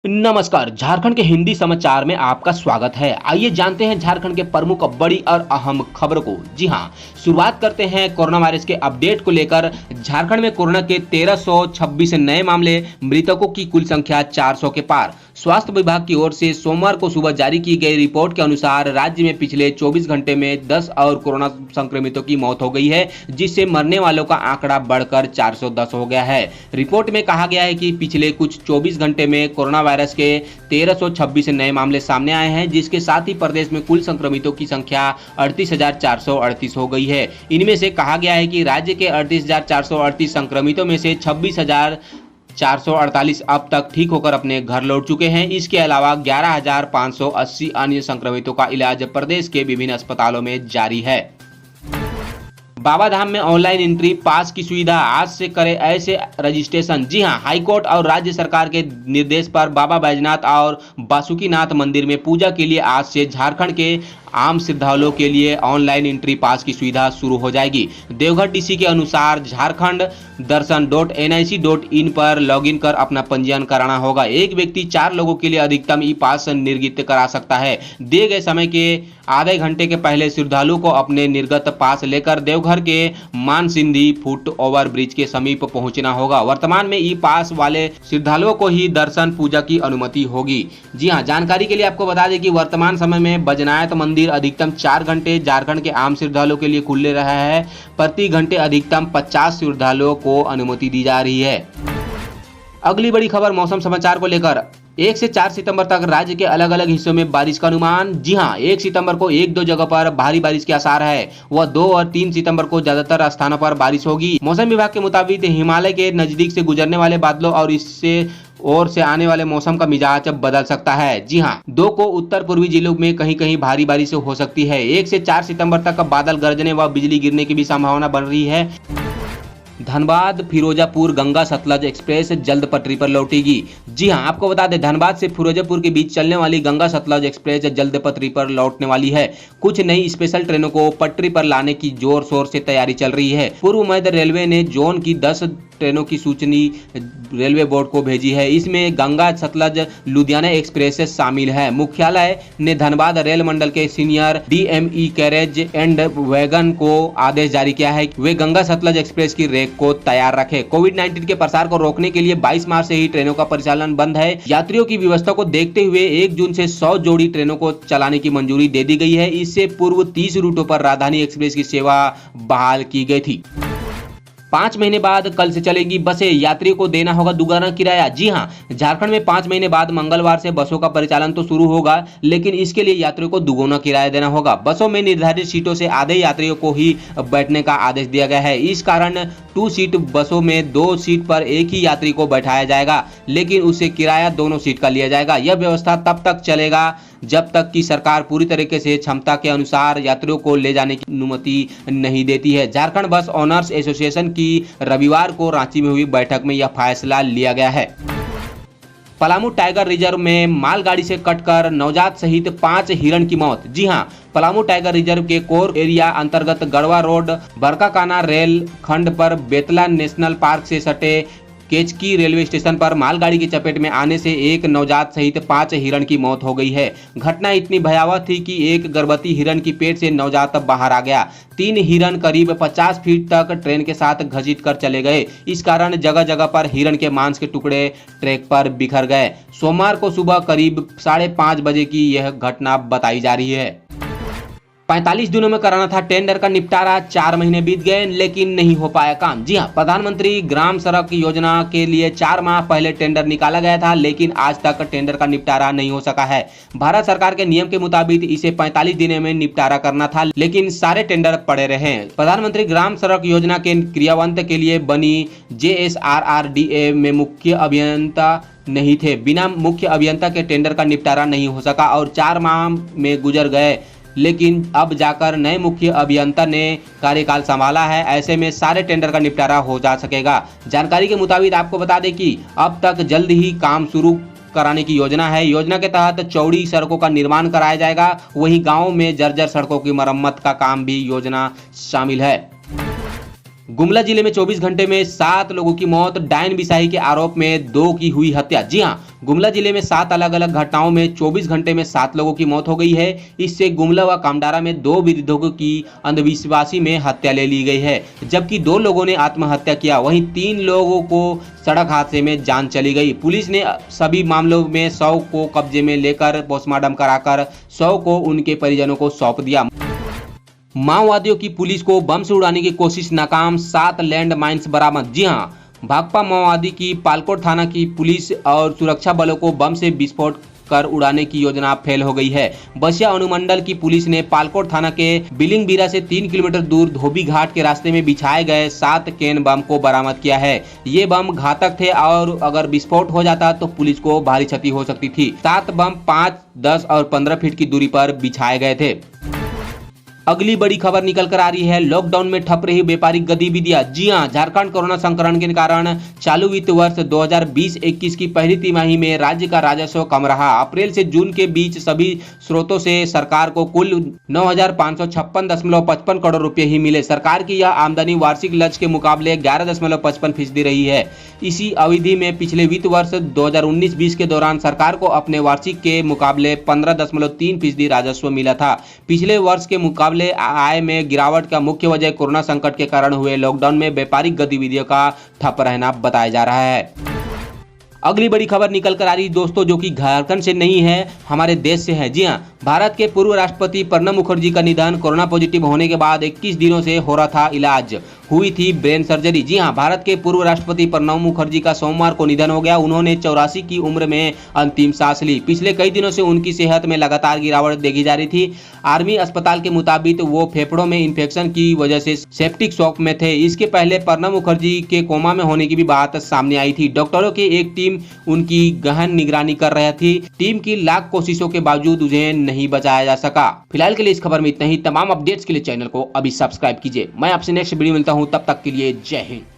नमस्कार। झारखंड के हिंदी समाचार में आपका स्वागत है। आइए जानते हैं झारखंड के प्रमुख बड़ी और अहम खबरों को। जी हां, शुरुआत करते हैं कोरोना वायरस के अपडेट को लेकर। झारखंड में कोरोना के 1326 नए मामले, मृतकों की कुल संख्या 400 के पार। स्वास्थ्य विभाग की ओर से सोमवार को सुबह जारी की गई रिपोर्ट के अनुसार राज्य में पिछले 24 घंटे में 10 और कोरोना संक्रमितों की मौत हो गई है, जिससे मरने वालों का आंकड़ा बढ़कर 410 हो गया है। रिपोर्ट में कहा गया है कि पिछले कुछ 24 घंटे में कोरोना वायरस के 1326 नए मामले सामने आए हैं, जिसके साथ ही प्रदेश में कुल संक्रमितों की संख्या 38,438 हो गई है। इनमें से कहा गया है कि राज्य के 38,438 संक्रमितों में से 26,448 अब तक ठीक होकर अपने घर लौट चुके हैं। इसके अलावा 11,580 अन्य संक्रमितों का इलाज प्रदेश के विभिन्न अस्पतालों में जारी है। बाबा धाम में ऑनलाइन एंट्री पास की सुविधा, आज से करें ऐसे रजिस्ट्रेशन। जी हां, हाईकोर्ट और राज्य सरकार के निर्देश पर बाबा बैजनाथ और बासुकीनाथ मंदिर में पूजा के लिए आज से झारखंड के आम श्रद्धालुओं के लिए ऑनलाइन एंट्री पास की सुविधा शुरू हो जाएगी। देवघर डीसी के अनुसार झारखंड दर्शन.nic.in पर लॉगिन कर अपना पंजीयन कराना होगा। एक व्यक्ति 4 लोगों के लिए अधिकतम ई पास निर्गत करा सकता है। दिए गए समय के आधे घंटे के पहले श्रद्धालु को अपने निर्गत पास लेकर देवघर के मानसिंधी फुट ओवर ब्रिज के समीप पहुंचना होगा। वर्तमान में ई पास वाले श्रद्धालुओं को ही दर्शन पूजा की अनुमति होगी। जी हां, जानकारी के लिए आपको बता दें कि वर्तमान समय में बैजनाथ मंदिर अधिकतम 4 घंटे झारखंड के आम श्रद्धालुओं के लिए खुले रहा है। प्रति घंटे अधिकतम 50 श्रद्धालुओं को अनुमति दी जा रही है। अगली बड़ी खबर मौसम समाचार को लेकर। 1 से 4 सितंबर तक राज्य के अलग अलग हिस्सों में बारिश का अनुमान। जी हां, 1 सितंबर को 1-2 जगह पर भारी बारिश के आसार है। वह 2 और 3 सितंबर को ज्यादातर स्थानों पर बारिश होगी। मौसम विभाग के मुताबिक हिमालय के नजदीक से गुजरने वाले बादलों और इससे और से आने वाले मौसम का मिजाज अब बदल सकता है। जी हां, 2 को उत्तर पूर्वी जिलों में कहीं कहीं भारी बारिश हो सकती है। 1 से 4 सितंबर तक बादल गरजने व बिजली गिरने की भी संभावना बन रही है। धनबाद फिरोजापुर गंगा सतलज एक्सप्रेस जल्द पटरी पर लौटेगी। जी हां, आपको बता दें, धनबाद से फिरोजापुर के बीच चलने वाली गंगा सतलज एक्सप्रेस जल्द पटरी पर लौटने वाली है। कुछ नई स्पेशल ट्रेनों को पटरी पर लाने की जोर शोर से तैयारी चल रही है। पूर्व मध्य रेलवे ने जोन की 10 ट्रेनों की सूचनी रेलवे बोर्ड को भेजी है। इसमें गंगा सतलज लुधियाना एक्सप्रेस शामिल है। मुख्यालय ने धनबाद रेल मंडल के senior DME carriage and wagon को आदेश जारी किया है कि वे गंगा सतलज एक्सप्रेस की रेक को तैयार रखें। कोविड-19 के प्रसार को रोकने के लिए 22 मार्च से ही ट्रेनों का परिचालन बंद है। यात्रियों की व्यवस्था को देखते हुए 1 जून से 100 जोड़ी ट्रेनों को चलाने की मंजूरी दे दी गई है। इससे पूर्व 30 रूटों पर राजधानी एक्सप्रेस की सेवा बहाल की गई थी। 5 महीने बाद कल से चलेगी बसें, यात्रियों को देना होगा दुगना किराया। जी हां, झारखंड में 5 महीने बाद मंगलवार से बसों का परिचालन तो शुरू होगा, लेकिन इसके लिए यात्रियों को दुगना किराया देना होगा। बसों में निर्धारित सीटों से आधे यात्रियों को ही बैठने का आदेश दिया गया है। इस कारण 2 सीट बसों में 2 सीट पर एक ही यात्री को बैठाया जाएगा, लेकिन उससे किराया दोनों सीट का लिया जाएगा। यह व्यवस्था तब तक चलेगा जब तक कि सरकार पूरी तरीके से क्षमता के अनुसार यात्रियों को ले जाने की अनुमति नहीं देती है। झारखंड बस ओनर्स एसोसिएशन की रविवार को रांची में हुई बैठक में यह फैसला लिया गया है। पलामू टाइगर रिजर्व में मालगाड़ी से कटकर नवजात सहित 5 हिरण की मौत। जी हां, पलामू टाइगर रिजर्व के कोर एरिया अंतर्गत गढ़वा रोड बरकाकाना रेल खंड पर बेतला नेशनल पार्क से सटे केचकी रेलवे स्टेशन पर मालगाड़ी की चपेट में आने से एक नवजात सहित 5 हिरण की मौत हो गई है। घटना इतनी भयावह थी कि एक गर्भवती हिरण की पेट से नवजात बाहर आ गया। 3 हिरण करीब 50 फीट तक ट्रेन के साथ घसीट कर चले गए। इस कारण जगह जगह पर हिरण के मांस के टुकड़े ट्रैक पर बिखर गए। सोमवार को सुबह करीब 5:30 बजे की यह घटना बताई जा रही है। 45 दिनों में कराना था टेंडर का निपटारा, 4 महीने बीत गए लेकिन नहीं हो पाया काम। जी हां, प्रधानमंत्री ग्राम सड़क योजना के लिए 4 माह पहले टेंडर निकाला गया था, लेकिन आज तक टेंडर का निपटारा नहीं हो सका है। भारत सरकार के नियम के मुताबिक इसे 45 दिनों में निपटारा करना था, लेकिन सारे टेंडर पड़े रहे। प्रधानमंत्री ग्राम सड़क योजना के क्रियान्वयन के लिए बनी JSRRDA में मुख्य अभियंता नहीं थे। बिना मुख्य अभियंता के टेंडर का निपटारा नहीं हो सका और 4 माह में गुजर गए, लेकिन अब जाकर नए मुख्य अभियंता ने कार्यकाल संभाला है। ऐसे में सारे टेंडर का निपटारा हो जा सकेगा। जानकारी के मुताबिक आपको बता दें कि अब तक जल्द ही काम शुरू कराने की योजना है। योजना के तहत चौड़ी सड़कों का निर्माण कराया जाएगा। वहीं गाँव में जर्जर सड़कों की मरम्मत का काम भी योजना शामिल है। गुमला जिले में 24 घंटे में 7 लोगों की मौत, डायन बिसाही के आरोप में 2 की हुई हत्या। जी हां, गुमला जिले में 7 अलग अलग घटनाओं में 24 घंटे में 7 लोगों की मौत हो गई है। इससे गुमला व कामडारा में 2 वृद्धों की अंधविश्वासी में हत्या ले ली गई है, जबकि 2 लोगों ने आत्महत्या किया। वहीं 3 लोगों को सड़क हादसे में जान चली गई। पुलिस ने सभी मामलों में शव को कब्जे में लेकर पोस्टमार्टम कराकर शव को उनके परिजनों को सौंप दिया। माओवादियों की पुलिस को बम से उड़ाने की कोशिश नाकाम, 7 लैंड माइन्स बरामद। जी हां, भाकपा माओवादी की पालकोट थाना की पुलिस और सुरक्षा बलों को बम से विस्फोट कर उड़ाने की योजना फेल हो गई है। बसिया अनुमंडल की पुलिस ने पालकोट थाना के बिलिंगबीरा से 3 किलोमीटर दूर धोबी घाट के रास्ते में बिछाए गए 7 केन बम को बरामद किया है। ये बम घातक थे और अगर विस्फोट हो जाता तो पुलिस को भारी क्षति हो सकती थी। 7 बम 5, 10 और 15 फीट की दूरी पर बिछाए गए थे। अगली बड़ी खबर निकल कर आ रही है, लॉकडाउन में ठप रही व्यापारिक गतिविधियां। जी हां, झारखंड कोरोना संक्रमण के कारण चालू वित्त वर्ष 2020-21 की पहली तिमाही में राज्य का राजस्व कम रहा। अप्रैल से जून के बीच सभी स्रोतों से सरकार को कुल 9,556.55 करोड़ रुपए ही मिले। सरकार की यह आमदनी वार्षिक लक्ष्य के मुकाबले 11.55% रही है। इसी अवधि में पिछले वित्त वर्ष 2019-20 के दौरान सरकार को अपने वार्षिक के मुकाबले 15.3% राजस्व मिला था। पिछले वर्ष के मुकाबले आय में गिरावट का मुख्य वजह कोरोना संकट के कारण हुए लॉकडाउन में व्यापारिक गतिविधियों का ठप रहना बताया जा रहा है। अगली बड़ी खबर निकल कर आ रही दोस्तों, जो कि झारखंड से नहीं है, हमारे देश से है। जी हां, भारत के पूर्व राष्ट्रपति प्रणब मुखर्जी का निधन। कोरोना पॉजिटिव होने के बाद 21 दिनों से हो रहा था इलाज, हुई थी ब्रेन सर्जरी। जी हां, भारत के पूर्व राष्ट्रपति प्रणब मुखर्जी का सोमवार को निधन हो गया। उन्होंने 84 की उम्र में अंतिम सांस ली। पिछले कई दिनों से उनकी सेहत में लगातार गिरावट देखी जा रही थी। आर्मी अस्पताल के मुताबिक वो फेफड़ों में इन्फेक्शन की वजह से सेप्टिक शॉक में थे। इसके पहले प्रणब मुखर्जी के कोमा में होने की भी बात सामने आई थी। डॉक्टरों की एक टीम उनकी गहन निगरानी कर रही थी। टीम की लाख कोशिशों के बावजूद उन्हें नहीं बचाया जा सका। फिलहाल के लिए इस खबर में इतना ही। तमाम अपडेट्स के लिए चैनल को अभी सब्सक्राइब कीजिए। मैं आपसे नेक्स्ट वीडियो मिलता हूं, तब तक के लिए जय हिंद।